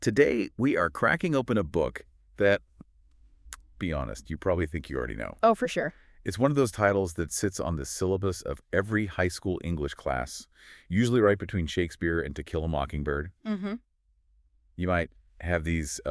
Today, we are cracking open a book that, be honest, you probably think you already know. Oh, for sure. It's one of those titles that sits on the syllabus of every high school English class, usually right between Shakespeare and To Kill a Mockingbird. Mm-hmm. You might have these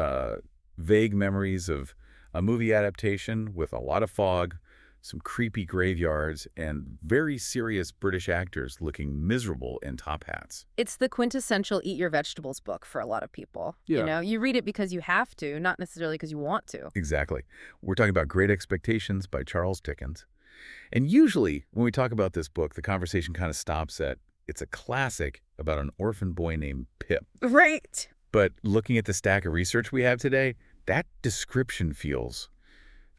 vague memories of a movie adaptation with a lot of fog, some creepy graveyards, and very serious British actors looking miserable in top hats. It's the quintessential eat your vegetables book for a lot of people. Yeah. You know, you read it because you have to, not necessarily because you want to. Exactly. We're talking about Great Expectations by Charles Dickens. And usually, when we talk about this book, the conversation kind of stops at, it's a classic about an orphan boy named Pip. Right. But looking at the stack of research we have today, that description feels,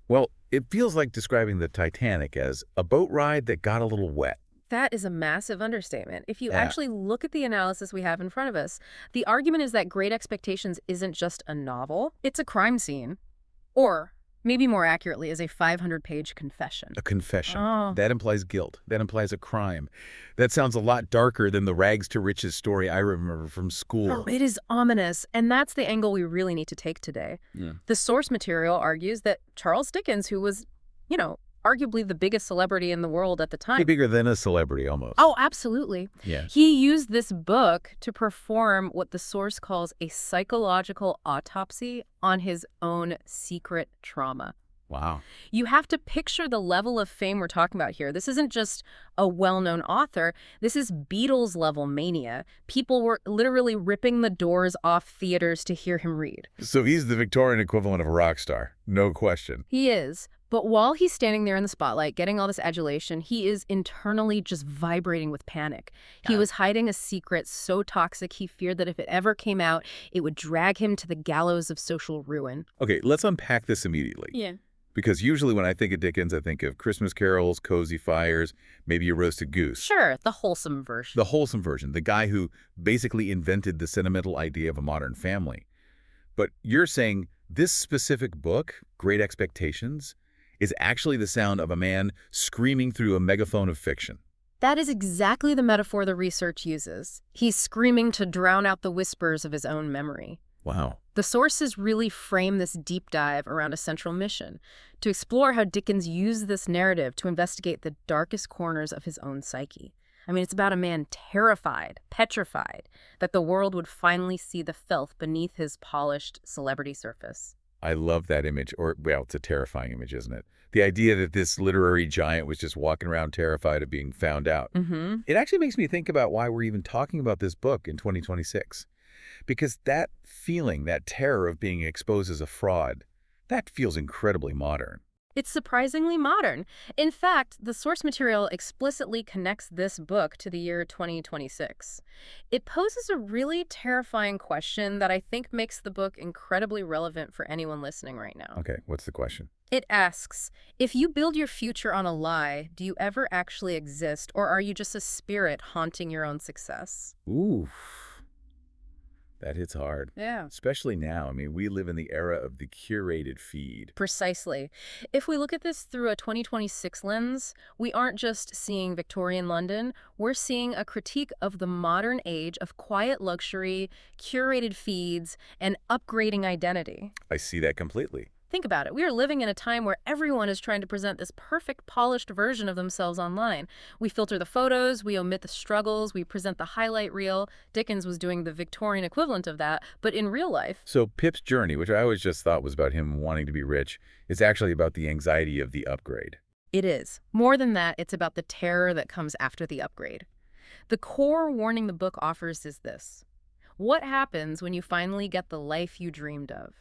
well, it feels like describing the Titanic as a boat ride that got a little wet. That is a massive understatement. If you Yeah. actually look at the analysis we have in front of us, the argument is that Great Expectations isn't just a novel, it's a crime scene. Or, maybe more accurately, is a 500-page confession. A confession. Oh. That implies guilt. That implies a crime. That sounds a lot darker than the rags to riches story I remember from school. Oh, it is ominous, and that's the angle we really need to take today. Yeah. The source material argues that Charles Dickens, who was, arguably the biggest celebrity in the world at the time. Bigger than a celebrity, almost. Oh, absolutely. Yeah. He used this book to perform what the source calls a psychological autopsy on his own secret trauma. Wow. You have to picture the level of fame we're talking about here. This isn't just a well-known author. This is Beatles-level mania. People were literally ripping the doors off theaters to hear him read. So he's the Victorian equivalent of a rock star. No question. He is. But while he's standing there in the spotlight, getting all this adulation, he is internally just vibrating with panic. He was hiding a secret so toxic he feared that if it ever came out, it would drag him to the gallows of social ruin. Okay, let's unpack this immediately. Yeah. Because usually when I think of Dickens, I think of Christmas carols, cozy fires, maybe a roasted goose. Sure, the wholesome version. The wholesome version, the guy who basically invented the sentimental idea of a modern family. But you're saying this specific book, Great Expectations, is actually the sound of a man screaming through a megaphone of fiction. That is exactly the metaphor the research uses. He's screaming to drown out the whispers of his own memory. Wow. The sources really frame this deep dive around a central mission, to explore how Dickens used this narrative to investigate the darkest corners of his own psyche. I mean, it's about a man terrified, petrified, that the world would finally see the filth beneath his polished celebrity surface. I love that image, or, well, it's a terrifying image, isn't it? The idea that this literary giant was just walking around terrified of being found out. Mm-hmm. It actually makes me think about why we're even talking about this book in 2026. Because that feeling, that terror of being exposed as a fraud, that feels incredibly modern. It's surprisingly modern. In fact, the source material explicitly connects this book to the year 2026. It poses a really terrifying question that I think makes the book incredibly relevant for anyone listening right now. Okay, what's the question? It asks, if you build your future on a lie, do you ever actually exist, or are you just a spirit haunting your own success? Ooh, that hits hard. Yeah. Especially now. I mean, we live in the era of the curated feed. Precisely. If we look at this through a 2026 lens, we aren't just seeing Victorian London, we're seeing a critique of the modern age of quiet luxury, curated feeds, and upgrading identity. I see that completely. Think about it. We are living in a time where everyone is trying to present this perfect, polished version of themselves online. We filter the photos, we omit the struggles, we present the highlight reel. Dickens was doing the Victorian equivalent of that, but in real life. So Pip's journey, which I always just thought was about him wanting to be rich, is actually about the anxiety of the upgrade. It is. More than that, it's about the terror that comes after the upgrade. The core warning the book offers is this. What happens when you finally get the life you dreamed of?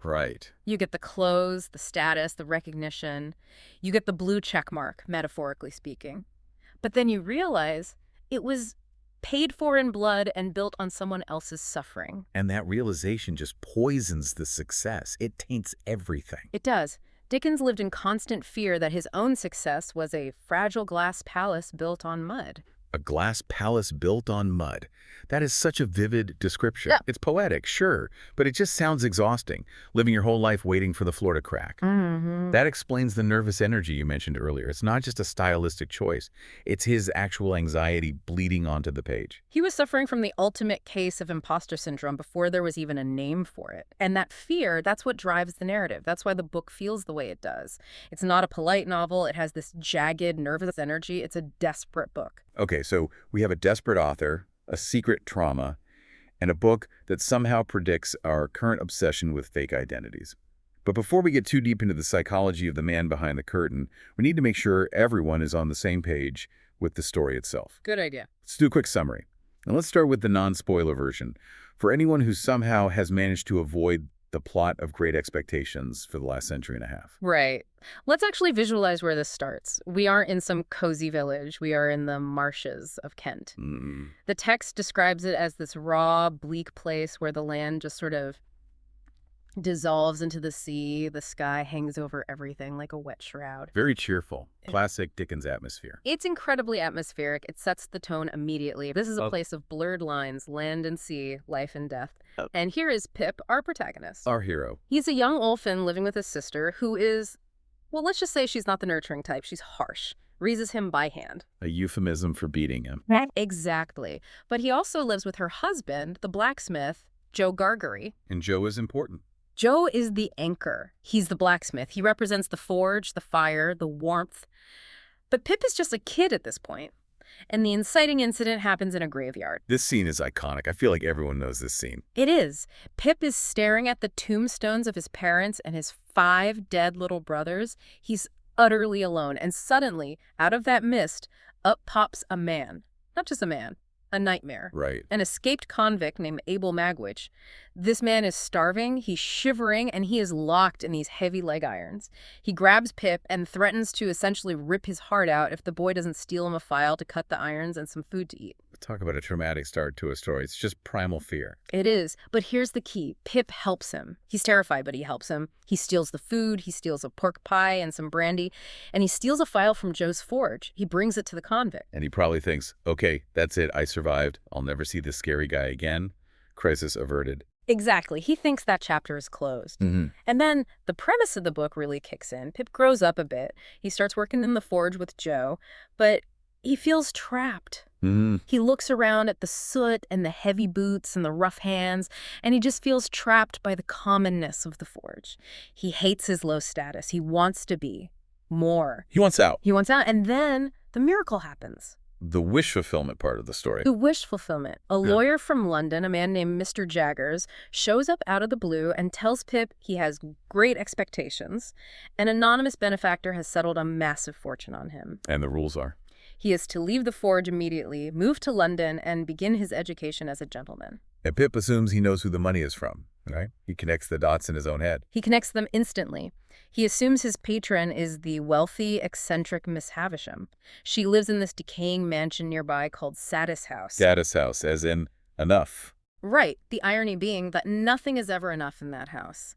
Right. You get the clothes, the status, the recognition. You get the blue check mark, metaphorically speaking. But then you realize it was paid for in blood and built on someone else's suffering. And that realization just poisons the success. It taints everything. It does. Dickens lived in constant fear that his own success was a fragile glass palace built on mud. A glass palace built on mud. That is such a vivid description. Yeah. It's poetic, sure, but it just sounds exhausting, living your whole life waiting for the floor to crack. That explains the nervous energy you mentioned earlier. It's not just a stylistic choice. It's his actual anxiety bleeding onto the page. He was suffering from the ultimate case of imposter syndrome before there was even a name for it. And that fear, that's what drives the narrative. That's why the book feels the way it does. It's not a polite novel. It has this jagged, nervous energy. It's a desperate book. Okay, so we have a desperate author, a secret trauma, and a book that somehow predicts our current obsession with fake identities. But before we get too deep into the psychology of the man behind the curtain, we need to make sure everyone is on the same page with the story itself. Good idea. Let's do a quick summary. And let's start with the non-spoiler version. For anyone who somehow has managed to avoid the plot of Great Expectations for the last century and a half. Right. Let's actually visualize where this starts. We aren't in some cozy village. We are in the marshes of Kent. The text describes it as this raw, bleak place where the land just sort of dissolves into the sea. The sky hangs over everything like a wet shroud. Very cheerful. Classic Dickens atmosphere. It's incredibly atmospheric. It sets the tone immediately. This is a place of blurred lines, land and sea, life and death. And here is Pip, our protagonist. Our hero. He's a young orphan living with his sister who is, well, let's just say she's not the nurturing type. She's harsh. Raises him by hand. A euphemism for beating him. Exactly. But he also lives with her husband, the blacksmith, Joe Gargery. And Joe is important. Joe is the anchor. He's the blacksmith. He represents the forge, the fire, the warmth. But Pip is just a kid at this point. And the inciting incident happens in a graveyard. This scene is iconic. I feel like everyone knows this scene. It is. Pip is staring at the tombstones of his parents and his 5 dead little brothers. He's utterly alone. And suddenly, out of that mist, up pops a man. Not just a man. A nightmare. Right. An escaped convict named Abel Magwitch. This man is starving, he's shivering, and he is locked in these heavy leg irons. He grabs Pip and threatens to essentially rip his heart out if the boy doesn't steal him a file to cut the irons and some food to eat. Talk about a traumatic start to a story. It's just primal fear. It is. But here's the key. Pip helps him. He's terrified, but he helps him. He steals the food. He steals a pork pie and some brandy. And he steals a file from Joe's forge. He brings it to the convict. And he probably thinks, okay, that's it. I survived. I'll never see this scary guy again. Crisis averted. Exactly. He thinks that chapter is closed. And then the premise of the book really kicks in. Pip grows up a bit. He starts working in the forge with Joe, but he feels trapped. He looks around at the soot and the heavy boots and the rough hands, and he just feels trapped by the commonness of the forge. He hates his low status. He wants to be more. He wants out. He wants out, and then the miracle happens. The wish fulfillment part of the story. The wish fulfillment. A lawyer from London, a man named Mr. Jaggers, shows up out of the blue and tells Pip he has great expectations. An anonymous benefactor has settled a massive fortune on him. And the rules are? He is to leave the forge immediately, move to London, and begin his education as a gentleman. And Pip assumes he knows who the money is from, right? He connects the dots in his own head. He connects them instantly. He assumes his patron is the wealthy, eccentric Miss Havisham. She lives in this decaying mansion nearby called Satis House. Satis House, as in enough. Right, the irony being that nothing is ever enough in that house.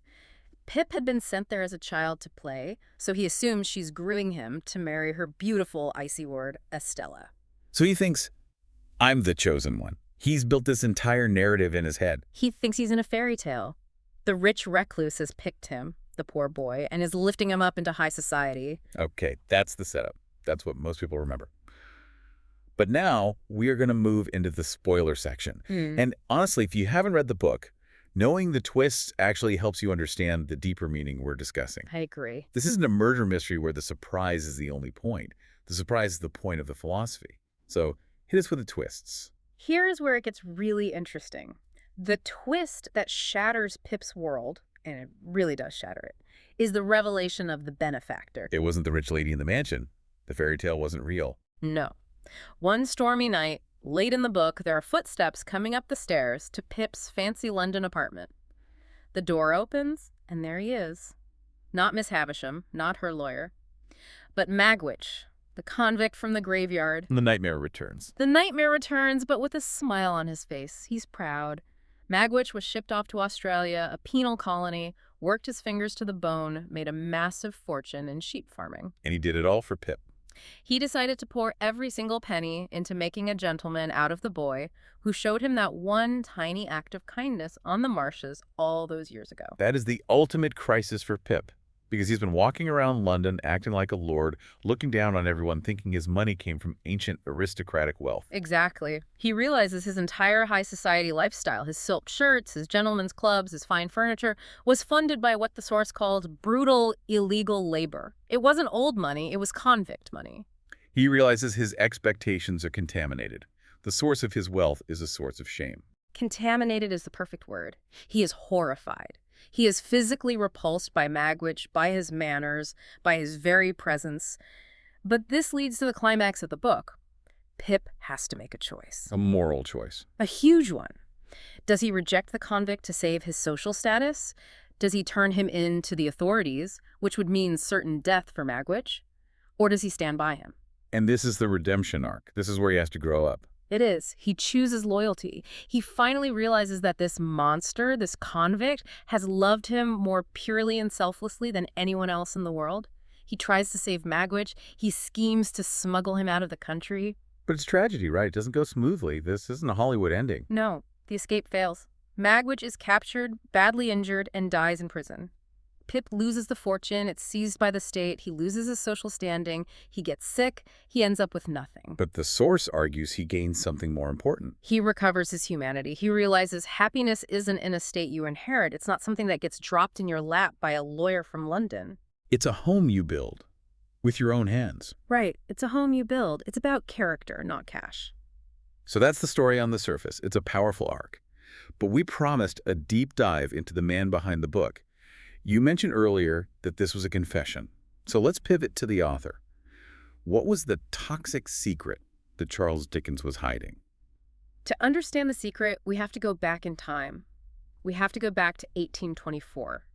Pip had been sent there as a child to play, so he assumes she's grooming him to marry her beautiful icy ward, Estella. So he thinks, I'm the chosen one. He's built this entire narrative in his head. He thinks he's in a fairy tale. The rich recluse has picked him, the poor boy, and is lifting him up into high society. Okay, that's the setup. That's what most people remember. But now we are going to move into the spoiler section. And honestly, if you haven't read the book, knowing the twists actually helps you understand the deeper meaning we're discussing. I agree. This isn't a murder mystery where the surprise is the only point. The surprise is the point of the philosophy. So hit us with the twists. Here's where it gets really interesting. The twist that shatters Pip's world, and it really does shatter it, is the revelation of the benefactor. It wasn't the rich lady in the mansion. The fairy tale wasn't real. No. One stormy night, late in the book, there are footsteps coming up the stairs to Pip's fancy London apartment. The door opens, and there he is. Not Miss Havisham, not her lawyer, but Magwitch, the convict from the graveyard. The nightmare returns. The nightmare returns, but with a smile on his face. He's proud. Magwitch was shipped off to Australia, a penal colony, worked his fingers to the bone, made a massive fortune in sheep farming. And he did it all for Pip. He decided to pour every single penny into making a gentleman out of the boy who showed him that one tiny act of kindness on the marshes all those years ago. That is the ultimate crisis for Pip, because he's been walking around London acting like a lord, looking down on everyone, thinking his money came from ancient aristocratic wealth. Exactly. He realizes his entire high society lifestyle, his silk shirts, his gentlemen's clubs, his fine furniture, was funded by what the source called brutal, illegal labor. It wasn't old money, it was convict money. He realizes his expectations are contaminated. The source of his wealth is a source of shame. Contaminated is the perfect word. He is horrified. He is physically repulsed by Magwitch, by his manners, by his very presence. But this leads to the climax of the book. Pip has to make a choice. A moral choice. A huge one. Does he reject the convict to save his social status? Does he turn him in to the authorities, which would mean certain death for Magwitch? Or does he stand by him? And this is the redemption arc. This is where he has to grow up. It is. He chooses loyalty. He finally realizes that this monster, this convict, has loved him more purely and selflessly than anyone else in the world. He tries to save Magwitch. He schemes to smuggle him out of the country. But it's tragedy, right? It doesn't go smoothly. This isn't a Hollywood ending. No, the escape fails. Magwitch is captured, badly injured, and dies in prison. Pip loses the fortune, it's seized by the state, he loses his social standing, he gets sick, he ends up with nothing. But the source argues he gains something more important. He recovers his humanity. He realizes happiness isn't an estate you inherit. It's not something that gets dropped in your lap by a lawyer from London. It's a home you build with your own hands. Right. It's a home you build. It's about character, not cash. So that's the story on the surface. It's a powerful arc. But we promised a deep dive into the man behind the book. You mentioned earlier that this was a confession. So let's pivot to the author. What was the toxic secret that Charles Dickens was hiding? To understand the secret, we have to go back in time. We have to go back to 1824.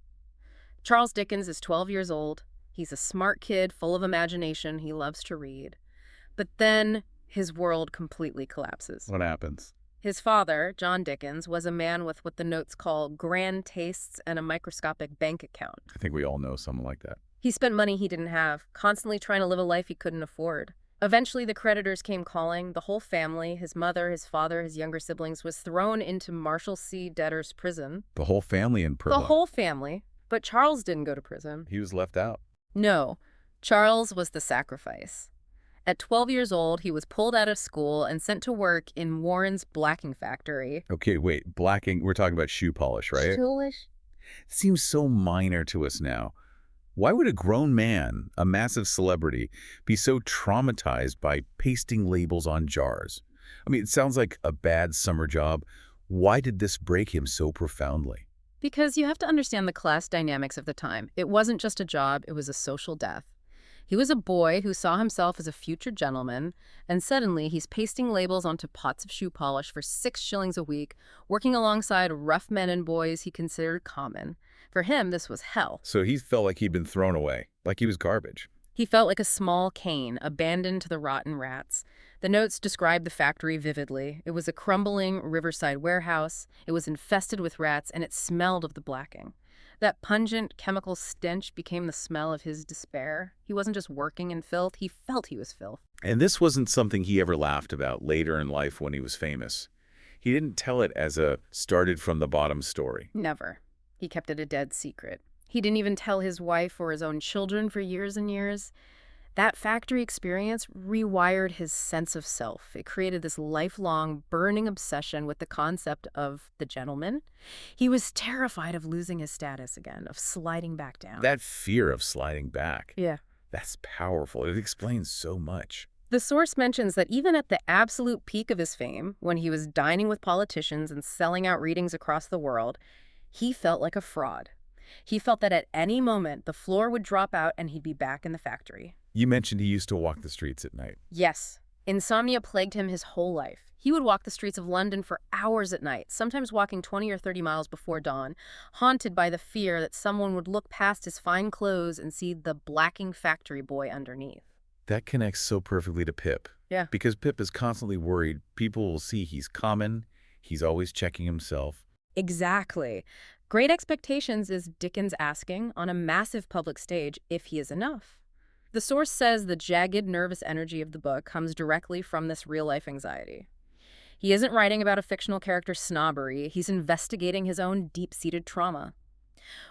Charles Dickens is 12 years old. He's a smart kid, full of imagination. He loves to read. But then his world completely collapses. What happens? His father, John Dickens, was a man with what the notes call grand tastes and a microscopic bank account. I think we all know someone like that. He spent money he didn't have, constantly trying to live a life he couldn't afford. Eventually, the creditors came calling. The whole family, his mother, his father, his younger siblings, was thrown into Marshalsea debtors' prison. The whole family in prison. The whole family. But Charles didn't go to prison. He was left out. No, Charles was the sacrifice. At 12 years old, he was pulled out of school and sent to work in Warren's blacking factory. Okay, wait. Blacking, we're talking about shoe polish, right? Shoelish? Seems so minor to us now. Why would a grown man, a massive celebrity, be so traumatized by pasting labels on jars? I mean, it sounds like a bad summer job. Why did this break him so profoundly? Because you have to understand the class dynamics of the time. It wasn't just a job, it was a social death. He was a boy who saw himself as a future gentleman, and suddenly he's pasting labels onto pots of shoe polish for 6 shillings a week, working alongside rough men and boys he considered common. For him, this was hell. So he felt like he'd been thrown away, like he was garbage. He felt like a small cane, abandoned to the rotten rats. The notes describe the factory vividly. It was a crumbling riverside warehouse. It was infested with rats, and it smelled of the blacking. That pungent chemical stench became the smell of his despair. He wasn't just working in filth, he felt he was filth. And this wasn't something he ever laughed about later in life when he was famous. He didn't tell it as a started from the bottom story. Never. He kept it a dead secret. He didn't even tell his wife or his own children for years and years. That factory experience rewired his sense of self. It created this lifelong, burning obsession with the concept of the gentleman. He was terrified of losing his status again, of sliding back down. That fear of sliding back. Yeah. That's powerful. It explains so much. The source mentions that even at the absolute peak of his fame, when he was dining with politicians and selling out readings across the world, he felt like a fraud. He felt that at any moment, the floor would drop out and he'd be back in the factory. You mentioned he used to walk the streets at night. Yes. Insomnia plagued him his whole life. He would walk the streets of London for hours at night, sometimes walking 20 or 30 miles before dawn, haunted by the fear that someone would look past his fine clothes and see the blacking factory boy underneath. That connects so perfectly to Pip. Yeah. Because Pip is constantly worried people will see he's common, he's always checking himself. Exactly. Great Expectations is Dickens asking, on a massive public stage, if he is enough. The source says the jagged, nervous energy of the book comes directly from this real-life anxiety. He isn't writing about a fictional character's snobbery. He's investigating his own deep-seated trauma.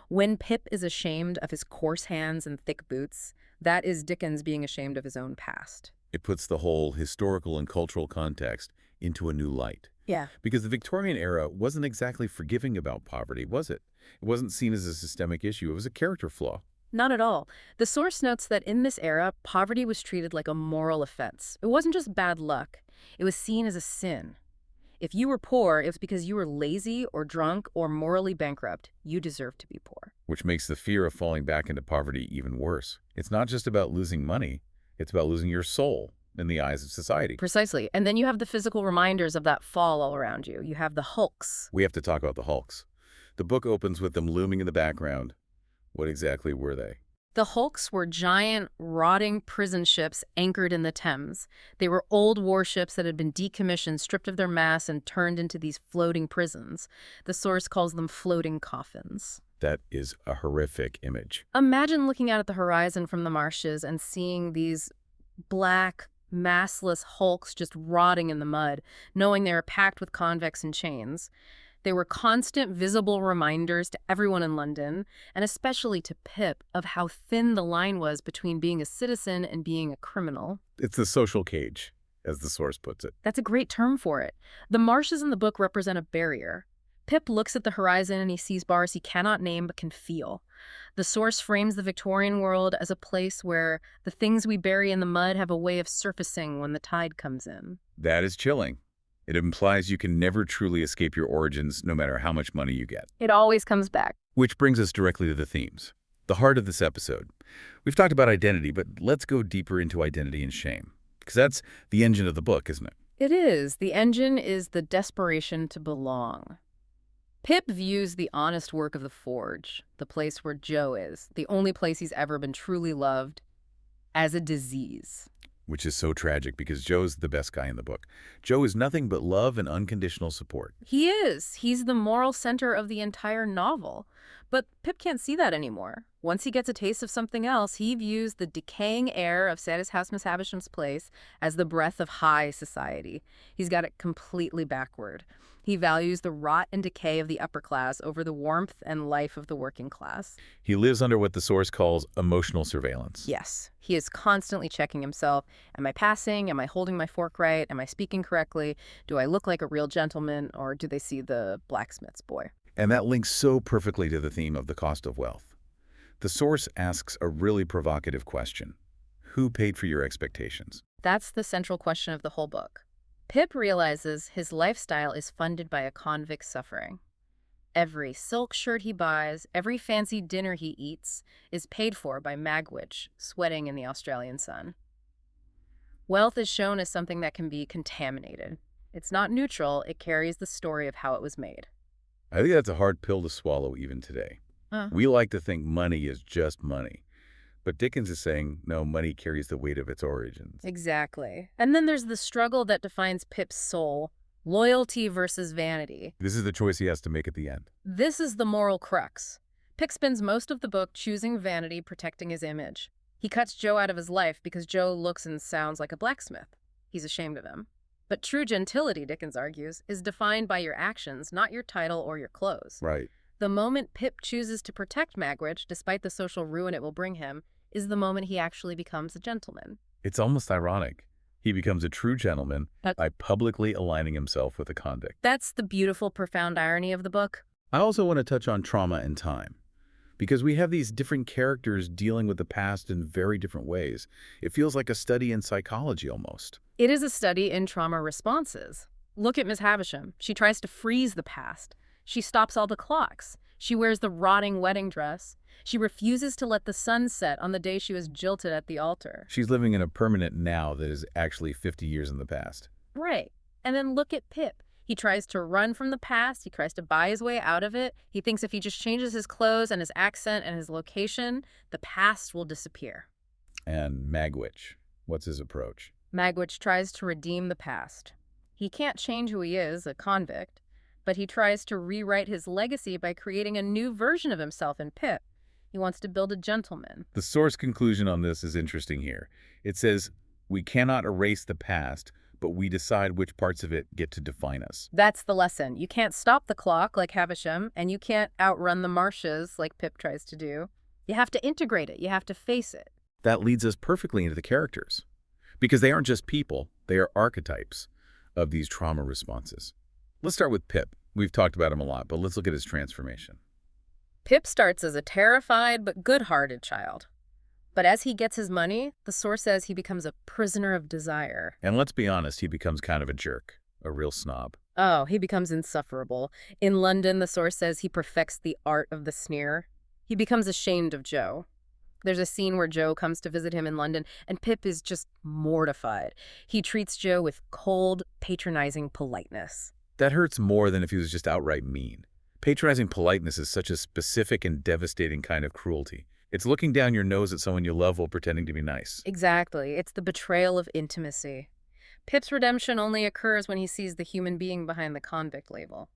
When Pip is ashamed of his coarse hands and thick boots, that is Dickens being ashamed of his own past. It puts the whole historical and cultural context into a new light. Yeah. Because the Victorian era wasn't exactly forgiving about poverty, was it? It wasn't seen as a systemic issue. It was a character flaw. Not at all. The source notes that in this era, poverty was treated like a moral offense. It wasn't just bad luck. It was seen as a sin. If you were poor, it was because you were lazy or drunk or morally bankrupt. You deserved to be poor. Which makes the fear of falling back into poverty even worse. It's not just about losing money. It's about losing your soul in the eyes of society. Precisely. And then you have the physical reminders of that fall all around you. You have the hulks. We have to talk about the hulks. The book opens with them looming in the background. What exactly were they? The hulks were giant, rotting prison ships anchored in the Thames. They were old warships that had been decommissioned, stripped of their masts, and turned into these floating prisons. The source calls them floating coffins. That is a horrific image. Imagine looking out at the horizon from the marshes and seeing these black, massless hulks just rotting in the mud, knowing they were packed with convicts in chains. They were constant, visible reminders to everyone in London, and especially to Pip, of how thin the line was between being a citizen and being a criminal. It's the social cage, as the source puts it. That's a great term for it. The marshes in the book represent a barrier. Pip looks at the horizon and he sees bars he cannot name but can feel. The source frames the Victorian world as a place where the things we bury in the mud have a way of surfacing when the tide comes in. That is chilling. It implies you can never truly escape your origins, no matter how much money you get. It always comes back. Which brings us directly to the themes, the heart of this episode. We've talked about identity, but let's go deeper into identity and shame, because that's the engine of the book, isn't it? It is. The engine is the desperation to belong. Pip views the honest work of the forge, the place where Joe is, the only place he's ever been truly loved, as a disease. Which is so tragic because Joe's the best guy in the book. Joe is nothing but love and unconditional support. He is. He's the moral center of the entire novel. But Pip can't see that anymore. Once he gets a taste of something else, he views the decaying air of Satis House, Miss Havisham's place as the breath of high society. He's got it completely backward. He values the rot and decay of the upper class over the warmth and life of the working class. He lives under what the source calls emotional surveillance. Yes, he is constantly checking himself. Am I passing? Am I holding my fork right? Am I speaking correctly? Do I look like a real gentleman, or do they see the blacksmith's boy? And that links so perfectly to the theme of the cost of wealth. The source asks a really provocative question. Who paid for your expectations? That's the central question of the whole book. Pip realizes his lifestyle is funded by a convict's suffering. Every silk shirt he buys, every fancy dinner he eats, is paid for by Magwitch, sweating in the Australian sun. Wealth is shown as something that can be contaminated. It's not neutral, it carries the story of how it was made. I think that's a hard pill to swallow even today. We like to think money is just money. But Dickens is saying, no, money carries the weight of its origins. Exactly. And then there's the struggle that defines Pip's soul, loyalty versus vanity. This is the choice he has to make at the end. This is the moral crux. Pip spends most of the book choosing vanity, protecting his image. He cuts Joe out of his life because Joe looks and sounds like a blacksmith. He's ashamed of him. But true gentility, Dickens argues, is defined by your actions, not your title or your clothes. Right. The moment Pip chooses to protect Magwitch, despite the social ruin it will bring him, is the moment he actually becomes a gentleman. It's almost ironic. He becomes a true gentleman by publicly aligning himself with a convict. That's the beautiful, profound irony of the book. I also want to touch on trauma and time, because we have these different characters dealing with the past in very different ways. It feels like a study in psychology almost. It is a study in trauma responses. Look at Miss Havisham. She tries to freeze the past. She stops all the clocks. She wears the rotting wedding dress. She refuses to let the sun set on the day she was jilted at the altar. She's living in a permanent now that is actually 50 years in the past. Right. And then look at Pip. He tries to run from the past. He tries to buy his way out of it. He thinks if he just changes his clothes and his accent and his location, the past will disappear. And Magwitch, what's his approach? Magwitch tries to redeem the past. He can't change who he is, a convict, but he tries to rewrite his legacy by creating a new version of himself in Pip. He wants to build a gentleman. The source conclusion on this is interesting here. It says, we cannot erase the past, but we decide which parts of it get to define us. That's the lesson. You can't stop the clock like Havisham, and you can't outrun the marshes like Pip tries to do. You have to integrate it. You have to face it. That leads us perfectly into the characters, because they aren't just people, they are archetypes of these trauma responses. Let's start with Pip. We've talked about him a lot, but let's look at his transformation. Pip starts as a terrified but good-hearted child. But as he gets his money, the source says he becomes a prisoner of desire. And let's be honest, he becomes kind of a jerk, a real snob. Oh, he becomes insufferable. In London, the source says he perfects the art of the sneer. He becomes ashamed of Joe. There's a scene where Joe comes to visit him in London, and Pip is just mortified. He treats Joe with cold, patronizing politeness. That hurts more than if he was just outright mean. Patronizing politeness is such a specific and devastating kind of cruelty. It's looking down your nose at someone you love while pretending to be nice. Exactly. It's the betrayal of intimacy. Pip's redemption only occurs when he sees the human being behind the convict label.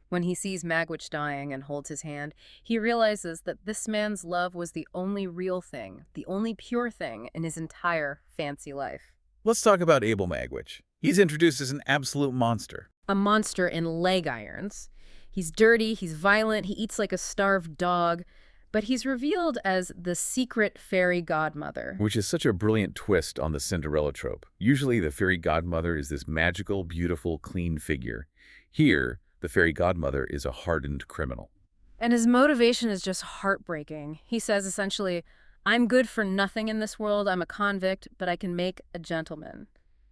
When he sees Magwitch dying and holds his hand, he realizes that this man's love was the only real thing, the only pure thing in his entire fancy life. Let's talk about Abel Magwitch. He's introduced as an absolute monster. A monster in leg irons. He's dirty, he's violent, he eats like a starved dog, but he's revealed as the secret fairy godmother. Which is such a brilliant twist on the Cinderella trope. Usually the fairy godmother is this magical, beautiful, clean figure. Here, the fairy godmother is a hardened criminal. And his motivation is just heartbreaking. He says essentially, I'm good for nothing in this world, I'm a convict, but I can make a gentleman.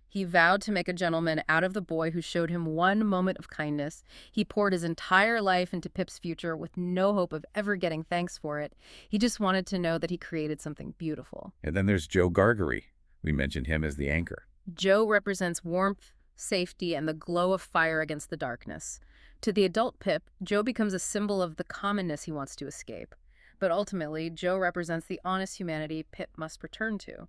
He vowed to make a gentleman out of the boy who showed him one moment of kindness. He poured his entire life into Pip's future with no hope of ever getting thanks for it. He just wanted to know that he created something beautiful. And then there's Joe Gargery. We mentioned him as the anchor. Joe represents warmth, safety, and the glow of fire against the darkness. To the adult Pip, Joe becomes a symbol of the commonness he wants to escape. But ultimately, Joe represents the honest humanity Pip must return to.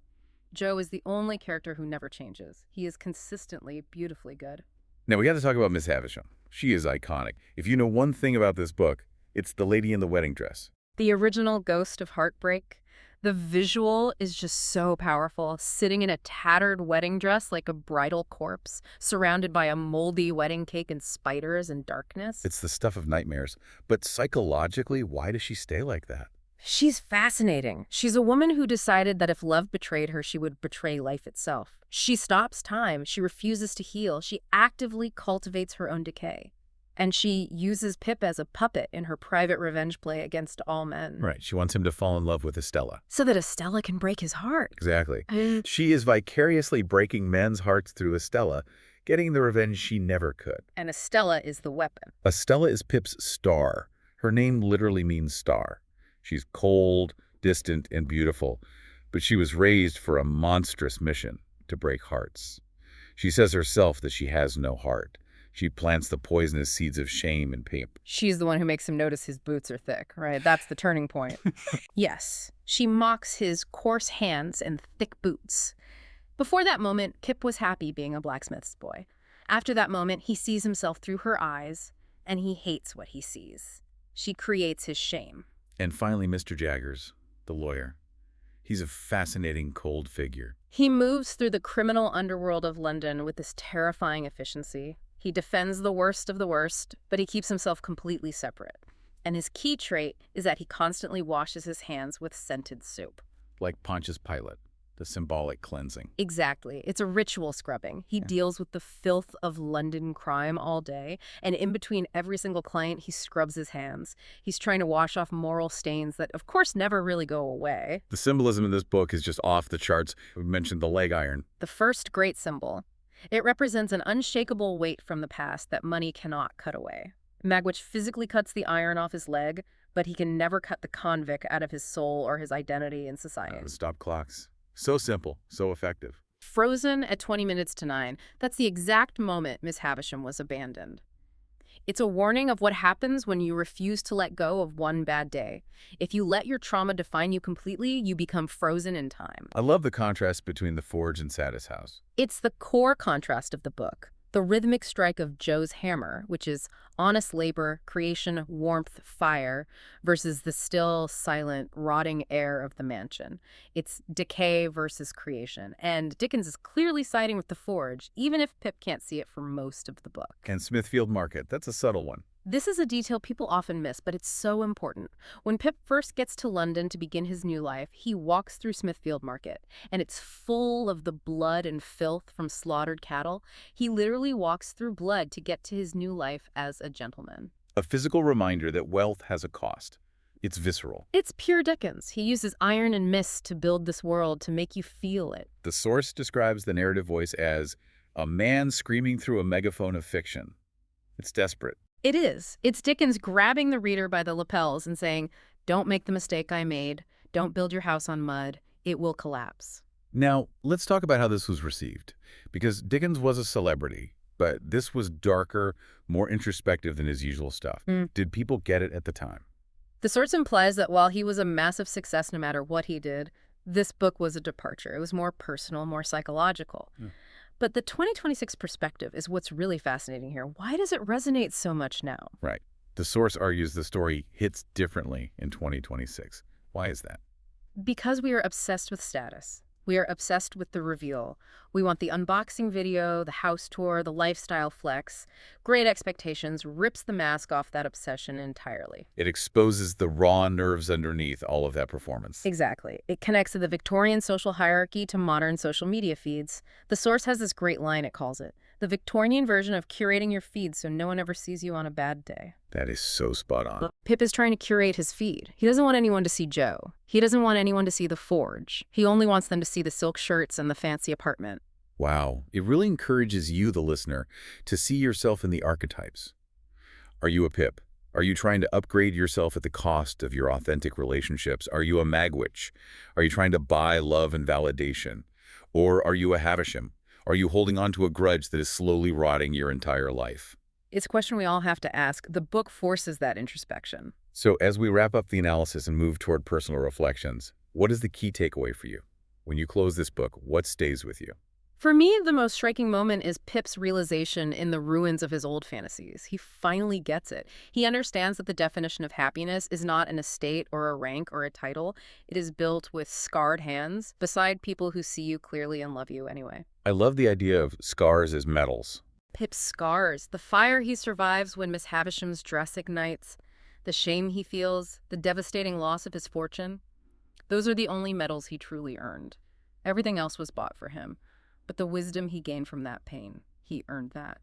Joe is the only character who never changes. He is consistently beautifully good. Now, we got to talk about Miss Havisham. She is iconic. If you know one thing about this book, it's the lady in the wedding dress. The original ghost of heartbreak. The visual is just so powerful, sitting in a tattered wedding dress like a bridal corpse, surrounded by a moldy wedding cake and spiders and darkness. It's the stuff of nightmares. But psychologically, why does she stay like that? She's fascinating. She's a woman who decided that if love betrayed her, she would betray life itself. She stops time. She refuses to heal. She actively cultivates her own decay. And she uses Pip as a puppet in her private revenge play against all men. Right. She wants him to fall in love with Estella. So that Estella can break his heart. Exactly. She is vicariously breaking men's hearts through Estella, getting the revenge she never could. And Estella is the weapon. Estella is Pip's star. Her name literally means star. She's cold, distant, and beautiful, but she was raised for a monstrous mission to break hearts. She says herself that she has no heart. She plants the poisonous seeds of shame in Pip. She's the one who makes him notice his boots are thick, right? That's the turning point. Yes, she mocks his coarse hands and thick boots. Before that moment, Pip was happy being a blacksmith's boy. After that moment, he sees himself through her eyes, and he hates what he sees. She creates his shame. And finally, Mr. Jaggers, the lawyer. He's a fascinating, cold figure. He moves through the criminal underworld of London with this terrifying efficiency. He defends the worst of the worst, but he keeps himself completely separate. And his key trait is that he constantly washes his hands with scented soap. Like Pontius Pilate, the symbolic cleansing. Exactly. It's a ritual scrubbing. He deals with the filth of London crime all day, and in between every single client, he scrubs his hands. He's trying to wash off moral stains that, of course, never really go away. The symbolism in this book is just off the charts. We mentioned the leg iron. The first great symbol. It represents an unshakable weight from the past that money cannot cut away. Magwitch physically cuts the iron off his leg, but he can never cut the convict out of his soul or his identity in society. Stop clocks. So simple, so effective. Frozen at 20 minutes to 9. That's the exact moment Miss Havisham was abandoned. It's a warning of what happens when you refuse to let go of one bad day. If you let your trauma define you completely, you become frozen in time. I love the contrast between the Forge and Satis House. It's the core contrast of the book. The rhythmic strike of Joe's hammer, which is honest labor, creation, warmth, fire, versus the still, silent, rotting air of the mansion. It's decay versus creation. And Dickens is clearly siding with the forge, even if Pip can't see it for most of the book. And Smithfield Market, that's a subtle one. This is a detail people often miss, but it's so important. When Pip first gets to London to begin his new life, he walks through Smithfield Market, and it's full of the blood and filth from slaughtered cattle. He literally walks through blood to get to his new life as a gentleman. A physical reminder that wealth has a cost. It's visceral. It's pure Dickens. He uses iron and mist to build this world, to make you feel it. The source describes the narrative voice as a man screaming through a megaphone of fiction. It's desperate. It is. It's Dickens grabbing the reader by the lapels and saying, don't make the mistake I made. Don't build your house on mud. It will collapse. Now, let's talk about how this was received. Because Dickens was a celebrity, but this was darker, more introspective than his usual stuff. Did people get it at the time? The source implies that while he was a massive success no matter what he did, this book was a departure. It was more personal, more psychological. But the 2026 perspective is what's really fascinating here. Why does it resonate so much now? Right. The source argues the story hits differently in 2026. Why is that? Because we are obsessed with status. We are obsessed with the reveal. We want the unboxing video, the house tour, the lifestyle flex. Great Expectations rips the mask off that obsession entirely. It exposes the raw nerves underneath all of that performance. Exactly. It connects the Victorian social hierarchy to modern social media feeds. The source has this great line, it calls it, the Victorian version of curating your feed so no one ever sees you on a bad day. That is so spot on. Pip is trying to curate his feed. He doesn't want anyone to see Joe. He doesn't want anyone to see the forge. He only wants them to see the silk shirts and the fancy apartment. Wow. It really encourages you, the listener, to see yourself in the archetypes. Are you a Pip? Are you trying to upgrade yourself at the cost of your authentic relationships? Are you a Magwitch? Are you trying to buy love and validation? Or are you a Havisham? Are you holding on to a grudge that is slowly rotting your entire life? It's a question we all have to ask. The book forces that introspection. So as we wrap up the analysis and move toward personal reflections, what is the key takeaway for you? When you close this book, what stays with you? For me, the most striking moment is Pip's realization in the ruins of his old fantasies. He finally gets it. He understands that the definition of happiness is not an estate or a rank or a title. It is built with scarred hands beside people who see you clearly and love you anyway. I love the idea of scars as medals. Pip's scars, the fire he survives when Miss Havisham's dress ignites, the shame he feels, the devastating loss of his fortune. Those are the only medals he truly earned. Everything else was bought for him. But the wisdom he gained from that pain, he earned that.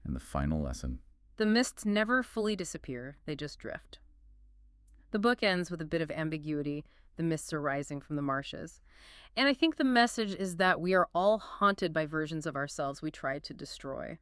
And the final lesson. The mists never fully disappear, they just drift. The book ends with a bit of ambiguity. The mists are rising from the marshes. And I think the message is that we are all haunted by versions of ourselves we tried to destroy.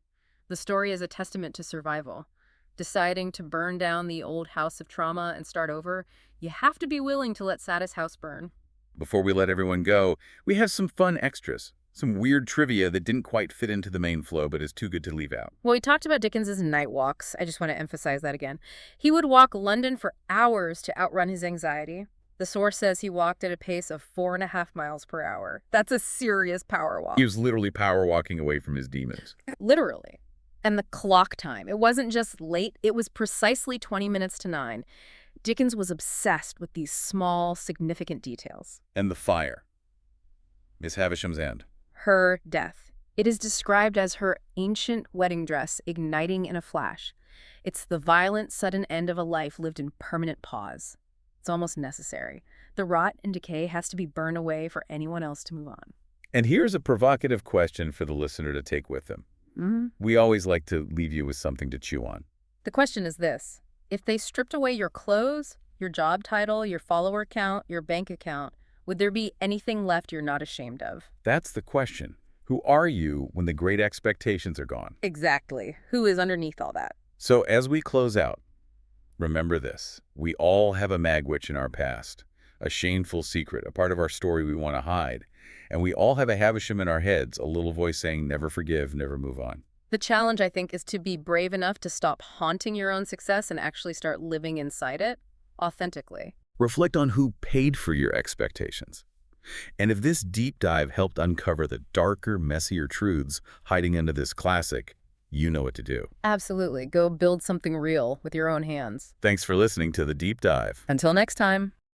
The story is a testament to survival. Deciding to burn down the old house of trauma and start over, you have to be willing to let Satis House burn. Before we let everyone go, we have some fun extras. Some weird trivia that didn't quite fit into the main flow, but is too good to leave out. Well, we talked about Dickens's night walks. I just want to emphasize that again. He would walk London for hours to outrun his anxiety. The source says he walked at a pace of 4.5 miles per hour. That's a serious power walk. He was literally power walking away from his demons. Literally. And the clock time. It wasn't just late. It was precisely 20 minutes to 9. Dickens was obsessed with these small, significant details. And the fire. Miss Havisham's end. Her death. It is described as her ancient wedding dress igniting in a flash. It's the violent, sudden end of a life lived in permanent pause. It's almost necessary. The rot and decay has to be burned away for anyone else to move on. And here's a provocative question for the listener to take with them. We always like to leave you with something to chew on. The question is this. If they stripped away your clothes, your job title, your follower count, your bank account, would there be anything left you're not ashamed of? That's the question. Who are you when the great expectations are gone? Exactly. Who is underneath all that? So as we close out, remember this. We all have a Magwitch in our past, a shameful secret, a part of our story we want to hide. And we all have a Havisham in our heads, a little voice saying, never forgive, never move on. The challenge, I think, is to be brave enough to stop haunting your own success and actually start living inside it authentically. Reflect on who paid for your expectations. And if this deep dive helped uncover the darker, messier truths hiding under this classic, you know what to do. Absolutely. Go build something real with your own hands. Thanks for listening to The Deep Dive. Until next time.